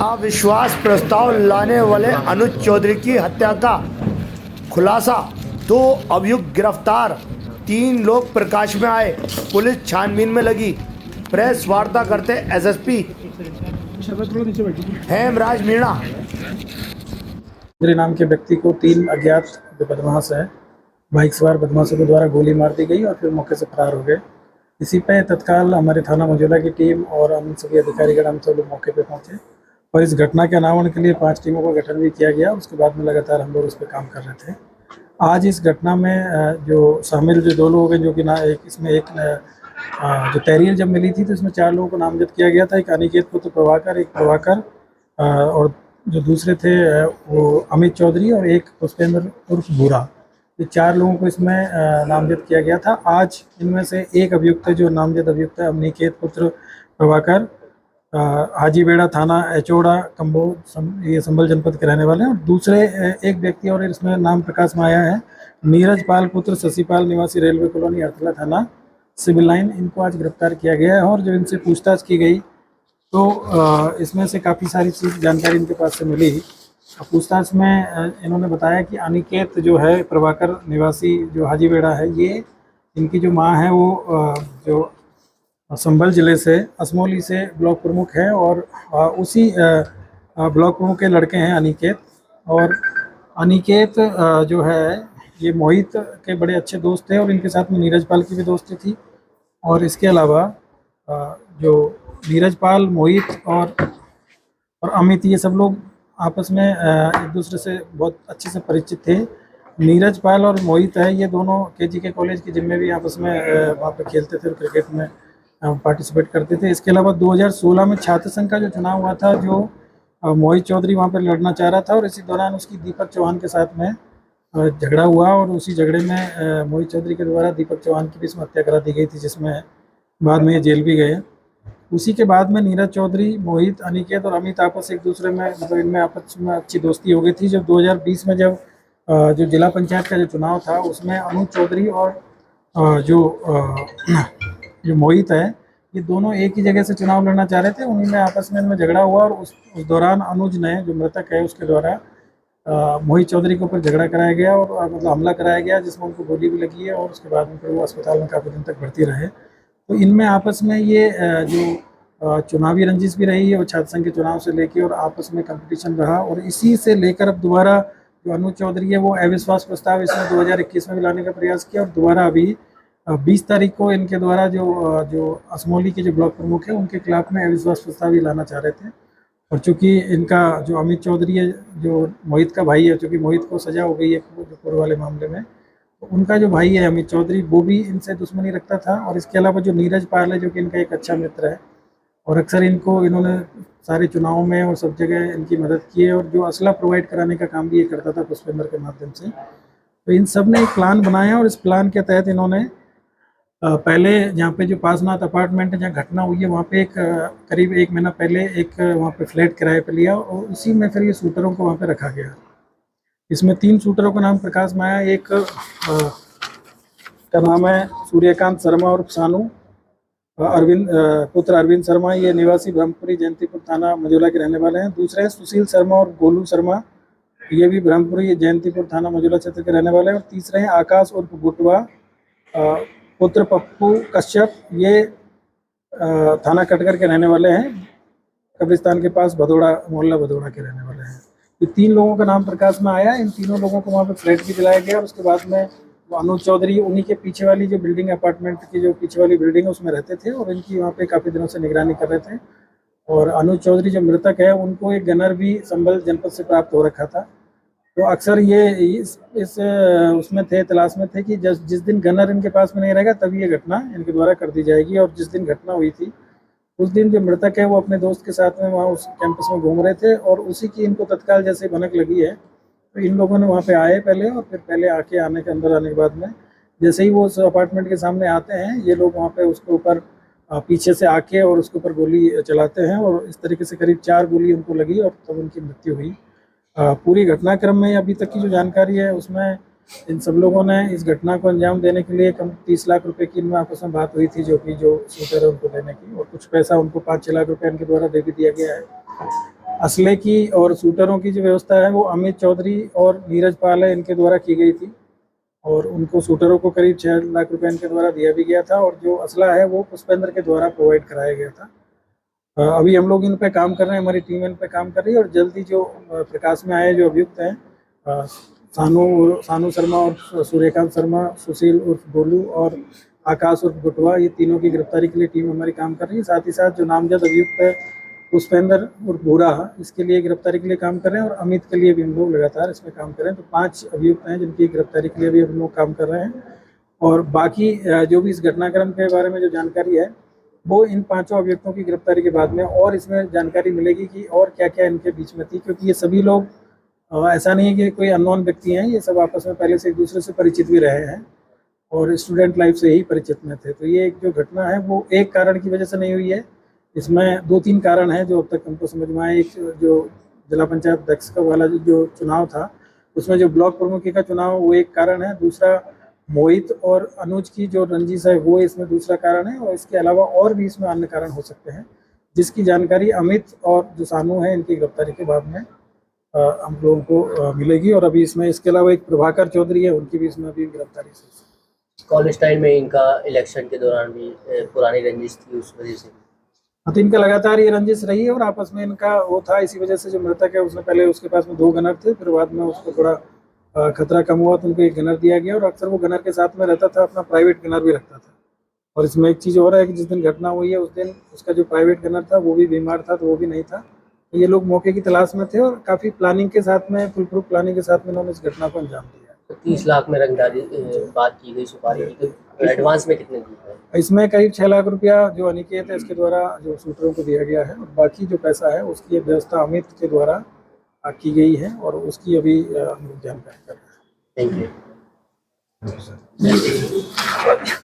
अविश्वास प्रस्ताव लाने वाले अनुज चौधरी की हत्या का खुलासा। 2 अभियुक्त गिरफ्तार, 3 लोग प्रकाश में आए, पुलिस छानबीन में लगी। प्रेस वार्ता करते एसएसपी हेमराज मीणा। मेरे नाम के व्यक्ति को 3 अज्ञात जो बदमाश है, बाइक सवार बदमाशों के द्वारा गोली मार दी गई और फिर मौके से फरार हो गए। इसी पे तत्काल हमारे थाना मंझौला की टीम और हम सभी अधिकारीगण हम सब लोग मौके पे पहुंचे और इस घटना के अनावरण के लिए 5 टीमों का गठन भी किया गया। उसके बाद में लगातार हम लोग उस पर काम कर रहे थे। आज इस घटना में जो शामिल जो 2 लोग हैं, जो कि एक जो तहरीर जब मिली थी तो इसमें 4 लोगों को नामजद किया गया था। एक अनिकेत पुत्र प्रभाकर, एक प्रभाकर और जो दूसरे थे वो अमित चौधरी और एक पुष्पेंद्र उर्फ भूरा। ये 4 लोगों को इसमें नामजद किया गया था। आज इनमें से एक अभियुक्त है जो नामजद अभियुक्त है अनिकेत पुत्र प्रभाकर, हाजीबेड़ा थाना एचोड़ा कम्बोज ये संभल जनपद के रहने वाले हैं। और दूसरे एक व्यक्ति और इसमें नाम प्रकाश में आया है नीरज पाल पुत्र शशिपाल निवासी रेलवे कॉलोनी अर्थला थाना सिविल लाइन। इनको आज गिरफ्तार किया गया है और जब इनसे पूछताछ की गई तो इसमें से काफ़ी सारी चीज़ जानकारी इनके पास से मिली। पूछताछ में इन्होंने बताया कि अनिकेत जो है प्रभाकर निवासी जो हाजीबेड़ा है, ये इनकी जो माँ है वो जो संभल ज़िले से असमोली से ब्लॉक प्रमुख है और उसी ब्लॉक प्रमुख के लड़के हैं अनिकेत। और अनिकेत जो है ये मोहित के बड़े अच्छे दोस्त थे और इनके साथ में नीरज पाल की भी दोस्ती थी। और इसके अलावा जो नीरज पाल, मोहित और अमित, ये सब लोग आपस में एक दूसरे से बहुत अच्छे से परिचित थे। नीरज पाल और मोहित है, ये दोनों केजीके कॉलेज के जिम में भी आपस में वहाँ पे खेलते थे और क्रिकेट में पार्टिसिपेट करते थे। इसके अलावा 2016 में छात्र संघ का जो चुनाव हुआ था, जो मोहित चौधरी वहाँ पर लड़ना चाह रहा था और इसी दौरान उसकी दीपक चौहान के साथ में झगड़ा हुआ और उसी झगड़े में मोहित चौधरी के द्वारा दीपक चौहान की भी इसमें हत्या करा दी गई थी, जिसमें बाद में ये जेल भी गए। उसी के बाद में नीरज चौधरी, मोहित, अनिकेत और अमित आपस एक दूसरे में मतलब इनमें आपस में अच्छी दोस्ती हो गई थी। जब 2020 में जब जो जिला पंचायत का जो चुनाव था उसमें अनुज चौधरी और जो मोहित है, ये दोनों एक ही जगह से चुनाव लड़ना चाह रहे थे। उन्हीं में आपस में इनमें झगड़ा हुआ और उस दौरान अनुज ने, जो मृतक है, उसके द्वारा मोहित चौधरी के ऊपर झगड़ा कराया गया और मतलब हमला कराया गया, जिसमें उनको गोली भी लगी है और उसके बाद में फिर वो अस्पताल में काफ़ी दिन तक भर्ती रहे। तो इनमें आपस में ये जो चुनावी रंजिश भी रही है और छात्र संघ के चुनाव से लेके और आपस में कंपटीशन रहा और इसी से लेकर अब दोबारा जो अनुज चौधरी है वो अविश्वास प्रस्ताव इसमें 2021 में भी लाने का प्रयास किया और दोबारा अभी 20 तारीख को इनके द्वारा जो असमोली के जो ब्लॉक प्रमुख है उनके खिलाफ में अविश्वास प्रस्ताव ही लाना चाह रहे थे। और चूँकि इनका जो अमित चौधरी है, जो मोहित का भाई है, चूँकि मोहित को सजा हो गई है जो पूर्व वाले मामले में, तो उनका जो भाई है अमित चौधरी, वो भी इनसे दुश्मनी रखता था। और इसके अलावा जो नीरज पाल है, जो कि इनका एक अच्छा मित्र है और अक्सर इन्होंने सारे चुनावों में और सब जगह इनकी मदद की है और जो असला प्रोवाइड कराने का काम भी ये करता था पुष्पेंद्र के माध्यम से। तो इन सब ने एक प्लान बनाया और इस प्लान के तहत इन्होंने पहले जहाँ पे जो पासनाथ अपार्टमेंट है जहाँ घटना हुई है, वहाँ पे करीब 1 महीना पहले एक वहाँ पे फ्लैट किराए पे लिया और उसी में फिर ये शूटरों को वहाँ पे रखा गया। इसमें 3 शूटरों का नाम प्रकाश में आया। एक का नाम है सूर्यकांत शर्मा और सानू पुत्र अरविंद शर्मा, ये निवासी ब्रह्मपुरी जयंतीपुर थाना मंझौला के रहने वाले हैं। दूसरे हैं सुशील शर्मा और गोलू शर्मा, ये भी ब्रह्मपुरी जयंतीपुर थाना मंझौला क्षेत्र के रहने वाले हैं। और तीसरे हैं आकाश उर्फ गुटवा पुत्र पप्पू कश्यप, ये थाना कटघर के रहने वाले हैं, कब्रिस्तान के पास भदोड़ा, मोहल्ला भदोड़ा के रहने वाले हैं। ये 3 लोगों का नाम प्रकाश में आया। इन तीनों लोगों को वहाँ पे फ्लैट भी दिलाया गया और उसके बाद में अनुज चौधरी उन्हीं के पीछे वाली जो बिल्डिंग, अपार्टमेंट की जो पीछे वाली बिल्डिंग है उसमें रहते थे और इनकी वहाँ पे काफ़ी दिनों से निगरानी कर रहे थे। और अनुज चौधरी जो मृतक है, उनको एक गनर भी संभल जनपद से प्राप्त हो रखा था। तो अक्सर ये उसमें थे, तलाश में थे कि जिस दिन गनर इनके पास में नहीं रहेगा तभी ये घटना इनके द्वारा कर दी जाएगी। और जिस दिन घटना हुई थी उस दिन जो मृतक है वो अपने दोस्त के साथ में वहाँ उस कैंपस में घूम रहे थे और उसी की इनको तत्काल जैसे भनक लगी है तो इन लोगों ने वहाँ पे आए पहले और फिर पहले अंदर आने के बाद में जैसे ही वो उस अपार्टमेंट के सामने आते हैं, ये लोग वहाँ पे उसके ऊपर पीछे से आके और उसके ऊपर गोली चलाते हैं और इस तरीके से करीब 4 गोली उनको लगी और तब उनकी मृत्यु हुई। पूरी घटनाक्रम में अभी तक की जो जानकारी है उसमें इन सब लोगों ने इस घटना को अंजाम देने के लिए कम 30 लाख रुपए की इनमें आपस में बात हुई थी, जो शूटर है उनको देने की, और कुछ पैसा उनको 5-6 लाख रुपए इनके द्वारा दे भी दिया गया है। असले की और शूटरों की जो व्यवस्था है वो अमित चौधरी और नीरज पाल है, इनके द्वारा की गई थी और उनको शूटरों को करीब 6 लाख रुपए इनके द्वारा दिया भी गया था और जो असला है वो पुष्पेंद्र के द्वारा प्रोवाइड कराया गया था। अभी हम लोग इन पे काम कर रहे हैं, हमारी टीम इन पे काम कर रही है और जल्दी जो प्रकाश में आए जो अभियुक्त हैं सानू शर्मा और सूर्यकांत शर्मा, सुशील उर्फ गोलू और आकाश उर्फ गुटवा, ये तीनों की गिरफ्तारी के लिए टीम हमारी काम कर रही है। साथ ही साथ जो नामजद अभियुक्त है पुष्पेंद्र उर्फ भूरा, इसके लिए गिरफ्तारी के लिए काम कर रहे हैं और अमित के लिए भी हम लोग लगातार इसमें काम कर रहे हैं। तो 5 अभियुक्त हैं जिनकी गिरफ्तारी के लिए भी हम लोग काम कर रहे हैं और बाकी जो भी इस घटनाक्रम के बारे में जो जानकारी है वो इन 5 अभियुक्तों की गिरफ्तारी के बाद में और इसमें जानकारी मिलेगी कि और क्या क्या इनके बीच में थी, क्योंकि ये सभी लोग ऐसा नहीं है कि कोई अननोन व्यक्ति हैं, ये सब आपस में पहले से एक दूसरे से परिचित भी रहे हैं और स्टूडेंट लाइफ से ही परिचित में थे। तो ये एक जो घटना है वो एक कारण की वजह से नहीं हुई है, इसमें 2-3 कारण हैं जो अब तक हमको समझ में आए। एक जो जिला पंचायत अध्यक्ष का वाला जो चुनाव था उसमें जो ब्लॉक प्रमुखी का चुनाव वो एक कारण है, दूसरा मोहित और अनुज की जो रंजिश है वो इसमें दूसरा कारण है और इसके अलावा और भी इसमें अन्य कारण हो सकते हैं जिसकी जानकारी अमित और जो सानू है इनकी गिरफ्तारी के बाद में हम लोगों को मिलेगी। और अभी इसमें इसके अलावा एक प्रभाकर चौधरी है, उनकी भी इसमें अभी गिरफ्तारी से। कॉलेज टाइम में इनका इलेक्शन के दौरान भी पुरानी रंजिश थी, उस वजह से तो इनका लगातार ये रंजिश रही है और आपस में इनका वो था, इसी वजह से जो मृतक है उसने पहले उसके पास में 2 गनर थे, फिर बाद में उसको थोड़ा खतरा कम हुआ तो उनको एक गनर दिया गया और अक्सर वो गनर के साथ में रहता था, अपना प्राइवेट गनर भी रखता था। और इसमें एक चीज़ और है कि जिस दिन घटना हुई है उस दिन उसका जो प्राइवेट गनर था वो भी बीमार था, तो वो भी नहीं था। तो ये लोग मौके की तलाश में थे और काफ़ी प्लानिंग के साथ में, फुल प्रूफ प्लानिंग के साथ में उन्होंने इस घटना को अंजाम दिया। तो 30 लाख में रंगदारी बात की गई, सुपारी की गई, एडवांस में कितने दी है? इसमें करीब 6 लाख रुपया जो अनिकेत है इसके द्वारा जो शूटरों को दिया गया है और बाकी जो पैसा है उसकी व्यवस्था अमित के द्वारा की गई है और उसकी अभी हम लोग जानकारी कर रहे हैं। Thank you.